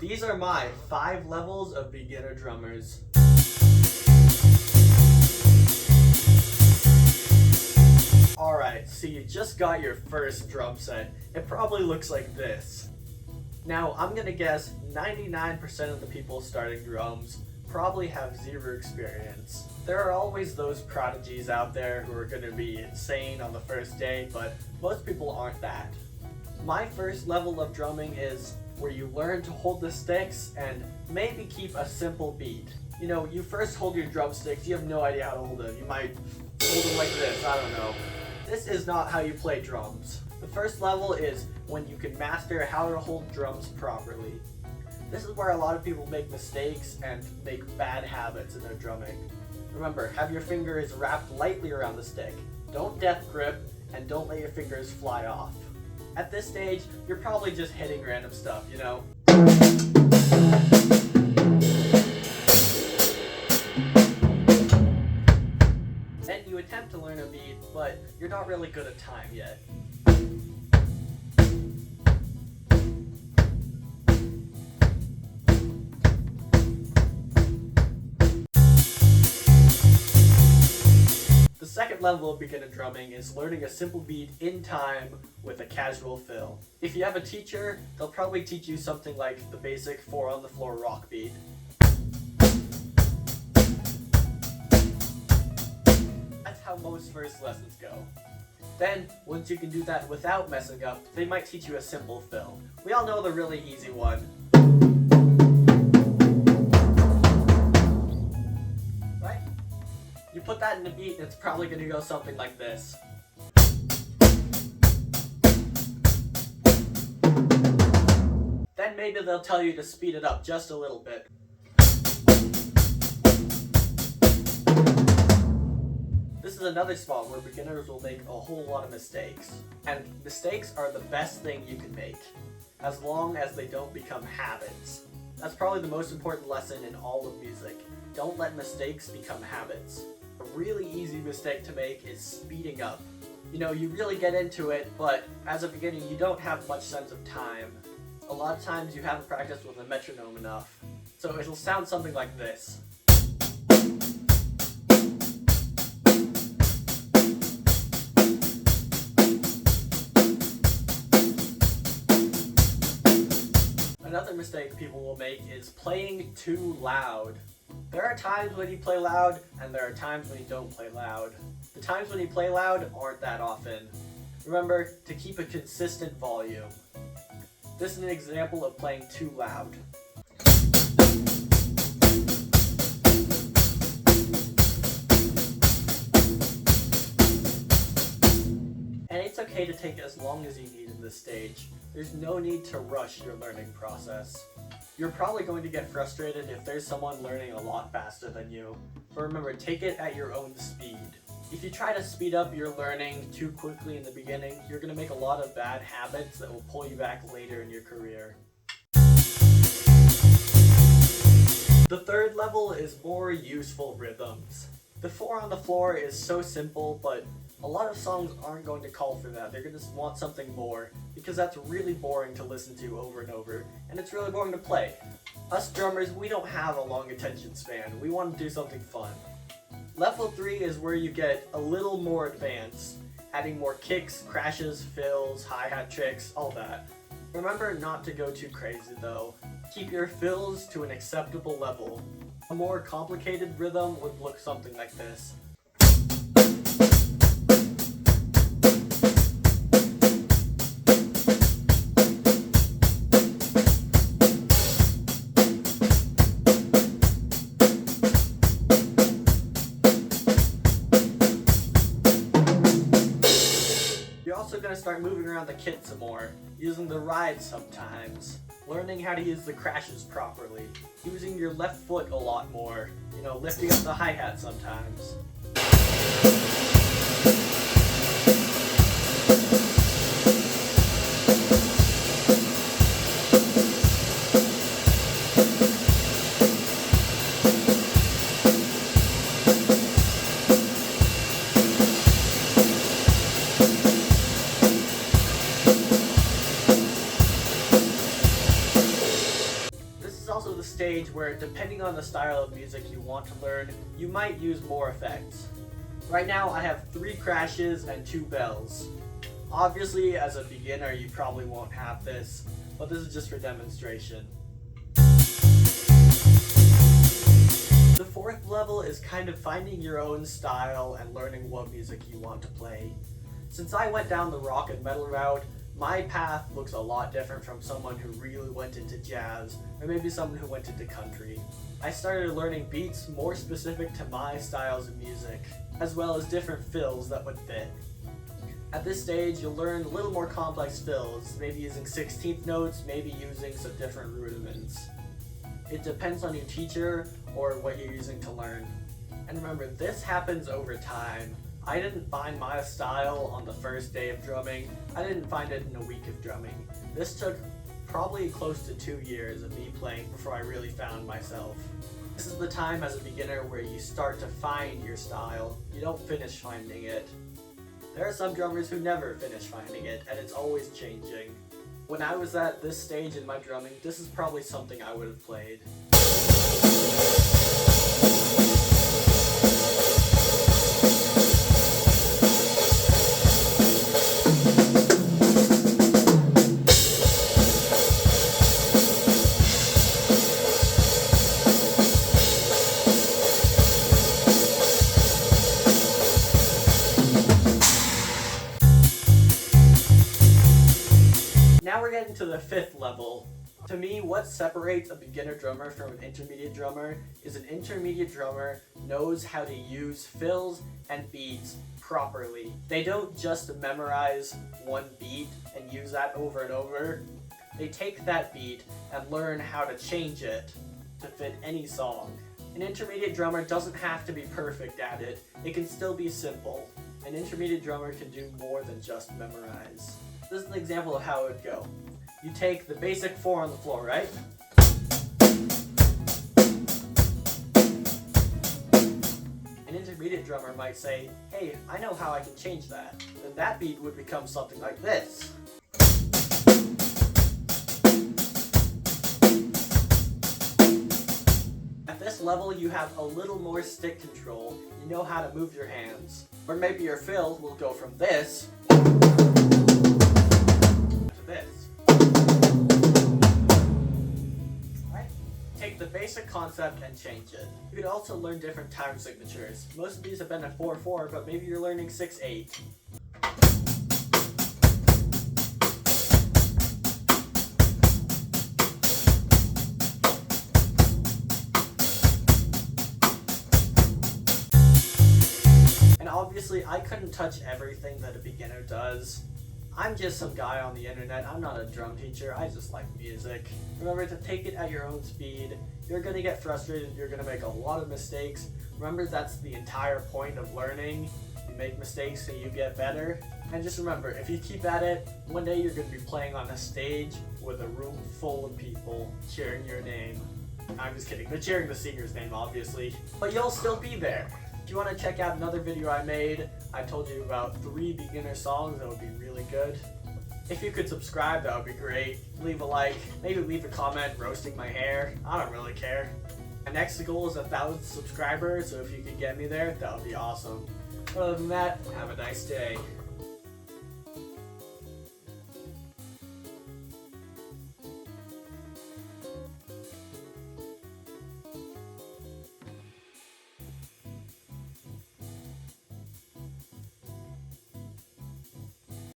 These are my 5 levels of beginner drummers. Alright, so you just got your first drum set. It probably looks like this. Now, I'm gonna guess 99% of the people starting drums probably have zero experience. There are always those prodigies out there who are gonna be insane on the first day, but most people aren't that. My first level of drumming is where you learn to hold the sticks and maybe keep a simple beat. You know, you first hold your drumsticks, you have no idea how to hold them. You might hold them like this, I don't know. This is not how you play drums. The first level is when you can master how to hold drums properly. This is where a lot of people make mistakes and make bad habits in their drumming. Remember, have your fingers wrapped lightly around the stick. Don't death grip, and don't let your fingers fly off. At this stage, you're probably just hitting random stuff, you know? Then you attempt to learn a beat, but you're not really good at time yet. The second level of beginner drumming is learning a simple beat in time with a casual fill. If you have a teacher, they'll probably teach you something like the basic 4 on the floor rock beat. That's how most first lessons go. Then, once you can do that without messing up, they might teach you a simple fill. We all know the really easy one. You put that in the beat and it's probably going to go something like this. Then maybe they'll tell you to speed it up just a little bit. This is another spot where beginners will make a whole lot of mistakes. And mistakes are the best thing you can make, as long as they don't become habits. That's probably the most important lesson in all of music. Don't let mistakes become habits. A really easy mistake to make is speeding up. You know, you really get into it, but as a beginner, you don't have much sense of time. A lot of times you haven't practiced with a metronome enough. So it'll sound something like this. Another mistake people will make is playing too loud. There are times when you play loud, and there are times when you don't play loud. The times when you play loud aren't that often. Remember to keep a consistent volume. This is an example of playing too loud. And it's okay to take as long as you need in this stage. There's no need to rush your learning process. You're probably going to get frustrated if there's someone learning a lot faster than you. But remember, take it at your own speed. If you try to speed up your learning too quickly in the beginning, you're going to make a lot of bad habits that will pull you back later in your career. The third level is more useful rhythms. The 4 on the floor is so simple, but a lot of songs aren't going to call for that. They're going to want something more, because that's really boring to listen to over and over, and it's really boring to play. Us drummers, we don't have a long attention span. We want to do something fun. Level 3 is where you get a little more advanced, adding more kicks, crashes, fills, hi-hat tricks, all that. Remember not to go too crazy though. Keep your fills to an acceptable level. A more complicated rhythm would look something like this. You're also going to start moving around the kit some more, using the rides sometimes, learning how to use the crashes properly, using your left foot a lot more, you know, lifting up the hi-hat sometimes. also the stage where, depending on the style of music you want to learn, you might use more effects. Right now I have 3 crashes and 2 bells. Obviously, as a beginner you probably won't have this, but this is just for demonstration. The 4th level is kind of finding your own style and learning what music you want to play. Since I went down the rock and metal route, my path looks a lot different from someone who really went into jazz, or maybe someone who went into country. I started learning beats more specific to my styles of music, as well as different fills that would fit. At this stage, you'll learn a little more complex fills, maybe using 16th notes, maybe using some different rudiments. It depends on your teacher or what you're using to learn. And remember, this happens over time. I didn't find my style on the first day of drumming. I didn't find it in a week of drumming. This took probably close to 2 years of me playing before I really found myself. This is the time as a beginner where you start to find your style. You don't finish finding it. There are some drummers who never finish finding it, and it's always changing. When I was at this stage in my drumming, this is probably something I would have played. Now we're getting to the 5th level. To me, what separates a beginner drummer from an intermediate drummer is an intermediate drummer knows how to use fills and beats properly. They don't just memorize one beat and use that over and over. They take that beat and learn how to change it to fit any song. An intermediate drummer doesn't have to be perfect at it. It can still be simple. An intermediate drummer can do more than just memorize. This is an example of how it would go. You take the basic 4 on the floor, right? An intermediate drummer might say, hey, I know how I can change that. Then that beat would become something like this. At this level, you have a little more stick control. You know how to move your hands. Or maybe your fill will go from this to this. Right? Take the basic concept and change it. You could also learn different time signatures. Most of these have been a 4/4, but maybe you're learning 6/8. Obviously, I couldn't touch everything that a beginner does. I'm just some guy on the internet. I'm not a drum teacher. I just like music. Remember to take it at your own speed. You're gonna get frustrated. You're gonna make a lot of mistakes. Remember, that's the entire point of learning. You make mistakes so you get better. And just remember, if you keep at it, one day you're gonna be playing on a stage with a room full of people cheering your name. I'm just kidding. They're cheering the singer's name, obviously. But you'll still be there. If you want to check out another video I made, I told you about 3 beginner songs that would be really good. If you could subscribe, that would be great. Leave a like, maybe leave a comment roasting my hair. I don't really care. My next goal is 1,000 subscribers, so if you could get me there, that would be awesome. Other than that, have a nice day.